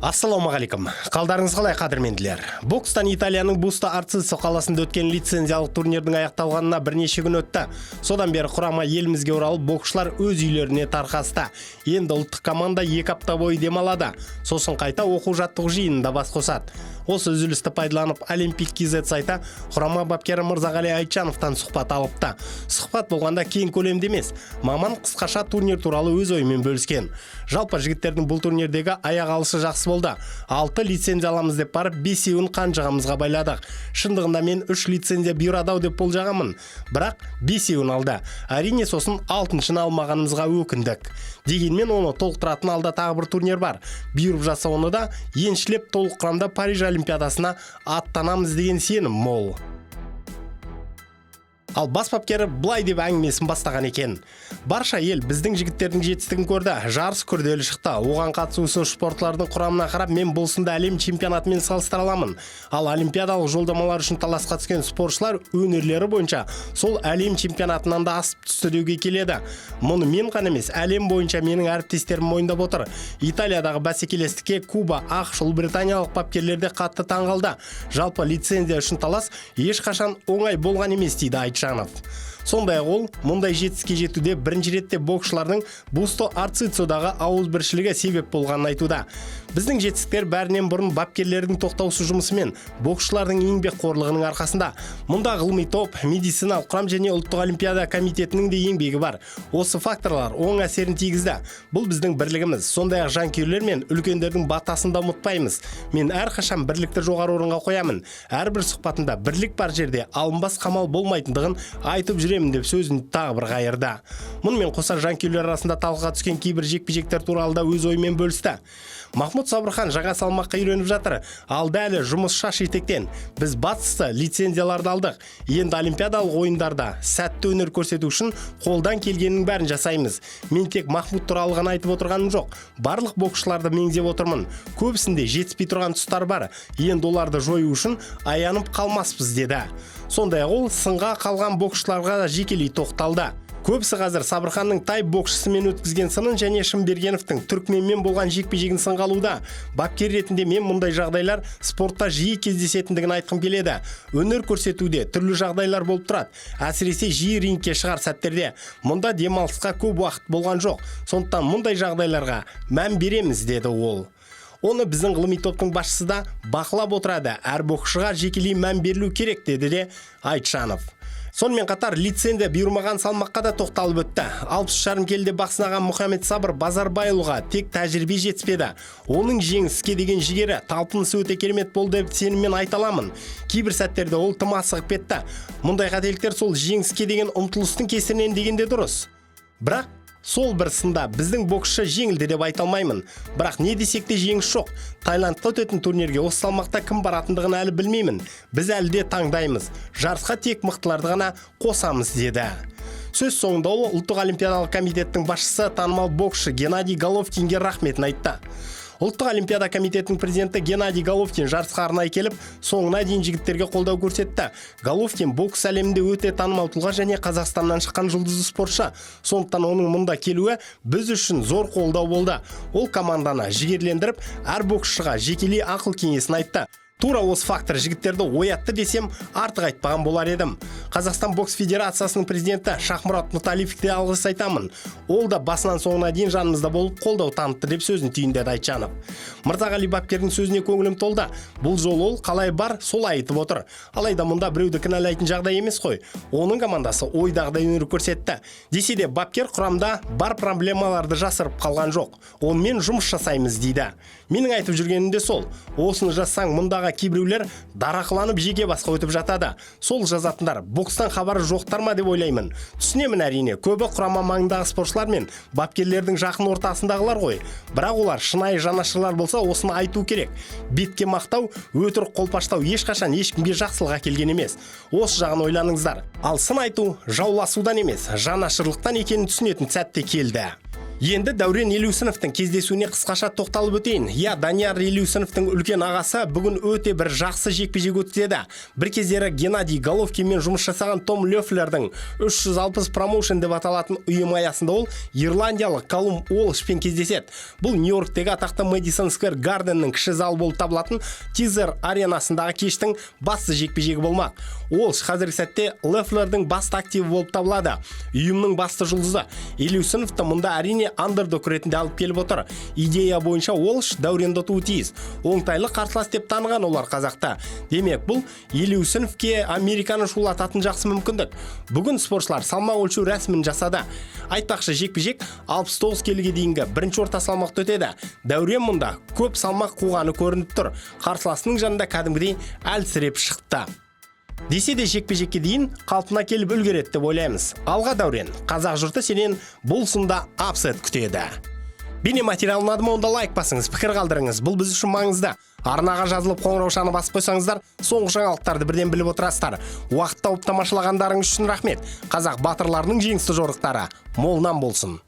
Ассалаумағалейкум. Қалдарыңыз қалай, қадірменділер? Бокстан Италияның Буста Арцицо қаласында өткен лицензиялық турнирдің аяқталғанына бірнеше күн өтті. Содан бері құрама елімізге оралып, боксшылар өз үйлеріне тарқасты. Енді ұлттық команда 2 апта бойы демалады. Сосын қайта оқу-жаттығу жиынында бас қосады. Осы үзілісті пайдаланып, Олимпик KZ сайты құрама бапкері Мырзағали Айтжановтан сұхбат алыпты. Сұхбат болғанда кең көлемде емес, маман қысқаша турнир туралы өз ойымен бөліскен. Жалпы жігіттердің бұл турнирдегі аяқ алышы жақсы болды. 6 лицензия аламыз деп барып, 5-еуін қанжығамызға байладық. Шындығында мен 3 лицензия бұйырады деп болжағанмын. Бірақ 5-еуін алды. Әрине сосын 6-шыны алмағанымызға өкіндік. Дегенмен оны толықтыратын алда тағы бір турнир бар. Бұйырып жаса оны да еншілеп толық құрамда Париж Олимпиадасына аттанамыз деген сенім мол. Ал бас бапкері былай деп әңгімесін бастаған екен. Барша ел біздің жігіттердің жетістігін көрді. Жарыс күрделі шықты. Оған қатысушы спортшылардың құрамына қарап, мен бұл сында әлем чемпионатымен салыстыра аламын. Ал олимпиадалық жолдамалар үшін таласқа түскен спортшылар өнерлері бойынша сол әлем чемпионатынан да асып түсті деуге келеді. Мұны мен ғана емес, әлем бойынша менің әріптестерім мойындап отыр. Италиядағы бәсекелестікке Куба, ақш, Ұлыбританиялық бапкерлерде қатты таңғалды. Жалпы лицензия үшін талас ешқашан оңай болған емес дейді Айтжанов. Сондай-ақ ол мұндай жетістікке жетуде бірінші ретте боксшылардың Бусто Арцицодағы ауызбіршілігі себеп болғанын айтуда. Біздің жетістіктер бәрінен бұрын бапкерлердің тоқтаусыз жұмысымен, боксшылардың еңбекқорлығының арқасында. Мұнда ғылыми топ, медициналық құрам және ұлттық олимпиада комитетінің де еңбегі бар. Осы факторлар оң әсерін тигізді. Бұл біздің бірлігіміз. Сондай-ақ жанкүйерлер мен үлкендердің батасын да ұмытпаймыз. Мен әрқашан бірлікті жоғары орынға қоямын. Әрбір сұхбатында бірлік бар жерде алынбас қамал болмайтындығын айтып жүремін деп сөзін тағы бір қайырды. Мұнымен қоса жанкүйерлер арасында талқыға түскен кейбір жекпе-жектер туралы да өз ойымен бөлісті. Махмуд Сабырхан жаңа салмаққа үйреніп жатыр. Алда әлі жұмыс шаш етектен. Біз батысты лицензияларды алдық. Енді олимпиадалық ойындарда сәтті өнер көрсету үшін қолдан келгеннің бәрін жасаймыз. Мен тек Махмуд туралы ғана айтып отырғаным жоқ. Барлық боксшыларды меңзеп отырмын. Көбісінде жетіспей тұрған тұстар бар. Енді оларды жою үшін аянып қалмаспыз деді. Сондай-ақ ол сынға қалған боксшыларға жекелей тоқталды. Көбісі қазір Сабырханның тай боксшысымен өткізген сынын және Шымбергеновтың түркменмен болған жекпе-жегін сынға алуда. Бапкер ретінде мен мұндай жағдайлар спортта жиі кездесетіндігін айтқым келеді. Өнер көрсетуде түрлі жағдайлар болып тұрады. Әсіресе жиі рингке шығар сәттерде. Мұнда демалысқа көп уақыт болған жоқ. Сондықтан мұндай жағдайларға мән береміз, деді ол. Оны біздің ғылыми топтың басшысы да бақылап отырады. Әр боксшыға жекелей мән берілу керек, деді де Айтжанов. Сонымен қатар лицензия бұйырмаған салмаққа да тоқталып өтті. 60,5 келіде бақ сынаған Мұхаммед Сабыр Базарбайұлға тек тәжірибе жетіспеді. Оның жеңіске деген жігері, талпынысы өте керемет болды деп сеніммен айта аламын. Кейбір сәттерде ол тым асығып кетті. Мұндай қателіктер сол жеңіске деген ұмтылыстың кесірінен дегенде дұрыс. Бірақ сол бір сында біздің боксшы жеңілді деп айта алмаймын. Бірақ не десек те жеңіс жоқ. Таиландта өтетін турнирге осы салмақта кім баратындығын әлі білмеймін. Біз әлі де таңдаймыз. Жарысқа тек мықтыларды ғана қосамыз, деді. Сөз соңында ол ұлттық олимпиадалық комитеттің басшысы танымал боксшы Геннадий Головкинге рахметін айтты. Ұлттық олимпиада комитетінің президенті Геннадий Головкин жарысқа арнайы келіп, соңына дейін жігіттерге қолдау көрсетті. Головкин бокс әлемінде өте танымал тұлға және Қазақстаннан шыққан жұлдызды спортшы. Сондықтан оның мұнда келуі біз үшін зор қолдау болды. Ол команданы жігерлендіріп, әр боксшыға жекелей ақыл кеңесін айтты. Тура осы фактор жігіттерді оятты десем, артық айтпаған болар едім. Қазақстан бокс федерациясының президенті Шахмұрат Нұрталиевке алғыс айтамын. Ол да басынан соңына дейін жанымызда болып қолдау танытты деп сөзін түйіндеді Айтжанов. Мырзағали бапкердің сөзіне көңілім толды. Бұл жол ол қалай бар, солай айтып отыр. Алайда мұнда біреуді кінәлайтын жағдай емес қой. Оның командасы ойдағыдай өнер көрсетті. Десе де бапкер құрамда бар проблемаларды жасырып қалған жоқ. Онымен жұмыс жасаймыз, дейді. Менің айтып жүргенім де сол. Осыны жазсаң, мұндағы кейбіреулер дарақыланып жеке басқа өтіп жатады. Сол жазатындар бокстан хабары жоқтар ма деп ойлаймын. Түсінемін әрине, көбі құрама маңындағы спортшылар мен бапкерлердің жақын ортасындағылар ғой. Бірақ олар шынайы жанашырлар болса, осыны айту керек. Бетке мақтау, өтірік қолпаштау ешқашан ешкімге жақсылыққа келген емес. Осы жағын ойланыңыздар. Ал сын айту жауласудан емес, жанашырлықтан екенін түсінетін сәтте келді. Енді Дәурен Елеусіновтың кездесуіне қысқаша тоқталып өтейін. Данияр Елеусіновтың үлкен ағасы бүгін өте бір жақсы жекпе-жек өткізеді. Бір кездері Геннадий Головкинмен жұмыс жасаған Том Лефлердің 360 промоушен деп аталатын ұйым аясында ол ирландиялық Калум Уолшпен кездеседі. Бұл Нью-Йорктегі атақты Мэдисон Сквер Гарденнің кіші залы болып табылатын Тизер аренасындағы кештің басты жекпе-жегі болмақ. Уолш қазіргі сәтте Лефлердің басты активі болып табылады. Ұйымның басты жұлдызы. Елеусіновты мұнда әрине андердог ретінде алып келіп отыр. Идея бойынша Уолш Дәуренді ұтуы тиіс. Оңтайлы қарсылас деп таныған олар қазақта. Демек, бұл Елеусіновке Американы шулататын жақсы мүмкіндік. Бүгін спортшылар салмақ өлшеу рәсімін жасады. Айтпақшы, жекпе-жек 69 келіге дейінгі бірінші орта салмақта өтеді. Дәурен мұнда көп салмақ қуғаны көрініп тұр. Қарсыласының жанында кәдімгідей әлсіреп шықты. Десе де жекпе-жекке дейін қалпына келіп үлгереді деп ойлаймыз. Алға Дәурен, қазақ жұрты сенен бұл сында апсет күтеді. Бейнематериал ұнады ма, онда лайк басыңыз, пікір қалдырыңыз. Бұл біз үшін маңызды. Арнаға жазылып қоңыраушаны басып қойсаңыздар, соңғы жаңалықтарды бірден біліп отырасыздар. Уақыт тауып тамашалағандарыңыз үшін рахмет. Қазақ батырларының жеңісті жорықтары молынан болсын.